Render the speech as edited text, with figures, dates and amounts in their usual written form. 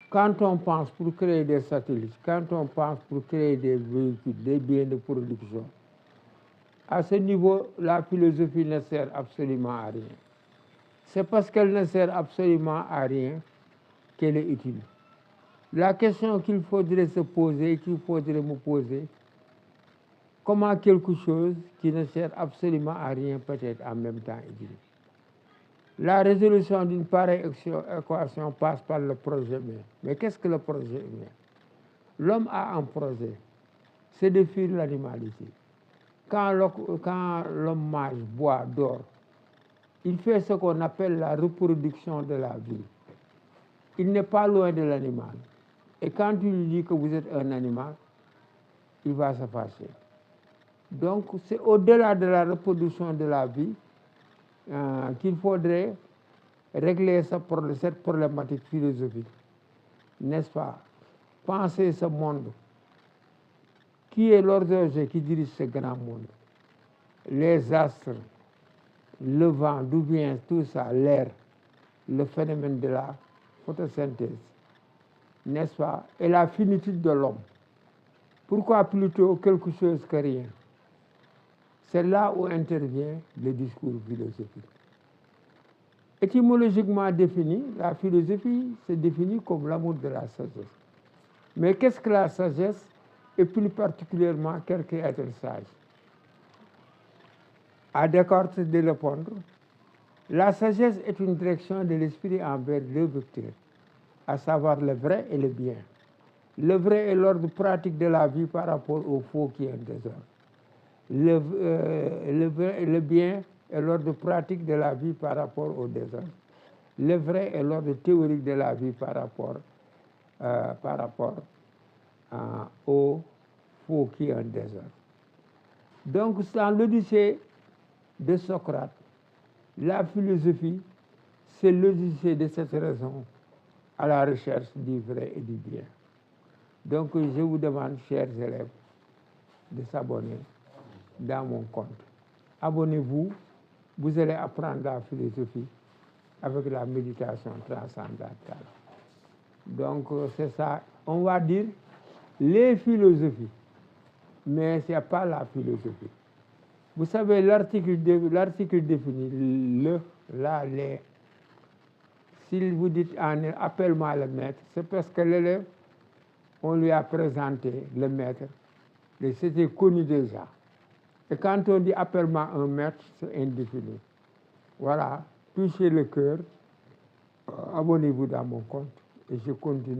Quand on pense pour créer des satellites, quand on pense pour créer des véhicules, des biens de production, à ce niveau, la philosophie ne sert absolument à rien. C'est parce qu'elle ne sert absolument à rien qu'elle est utile. La question qu'il faudrait se poser, qu'il faudrait me poser, comment quelque chose qui ne sert absolument à rien peut être en même temps utile? La résolution d'une pareille équation passe par le projet humain. Mais qu'est-ce que le projet humain? L'homme a un projet, c'est de fuir l'animalité. Quand l'homme mange, boit, dort, il fait ce qu'on appelle la reproduction de la vie. Il n'est pas loin de l'animal. Et quand tu lui dis que vous êtes un animal, il va se fâcher. Donc, c'est au-delà de la reproduction de la vie qu'il faudrait régler cette problématique philosophique. N'est-ce pas? Penser ce monde. Qui est l'horloger qui dirige ce grand monde? Les astres, le vent, d'où vient tout ça, l'air, le phénomène de la photosynthèse, n'est-ce pas? Et la finitude de l'homme. Pourquoi plutôt quelque chose que rien? C'est là où intervient le discours philosophique. Étymologiquement défini, la philosophie se définit comme l'amour de la sagesse. Mais qu'est-ce que la sagesse? Et plus particulièrement, quel qu'est être sage? À Descartes de répondre, la sagesse est une direction de l'esprit envers deux vecteurs, à savoir le vrai et le bien. Le vrai est l'ordre pratique de la vie par rapport au faux qui est un désordre. Le bien est l'ordre pratique de la vie par rapport au désordre. Le vrai est l'ordre théorique de la vie par rapport au faux qui est un désordre. Donc, dans l'Odyssée de Socrate, la philosophie, c'est l'Odyssée de cette raison à la recherche du vrai et du bien. Donc, je vous demande, chers élèves, de s'abonner dans mon compte. Abonnez-vous, vous allez apprendre la philosophie avec la méditation transcendantale. Donc, c'est ça, on va dire les philosophies, mais ce n'est pas la philosophie. Vous savez, l'article définit le, la, les. Si vous dites appelle-moi le maître, c'est parce que l'élève, on lui a présenté le maître, et c'était connu déjà. Et quand on dit appelle-moi un maître, c'est indéfini. Voilà, touchez le cœur, abonnez-vous dans mon compte et je continue.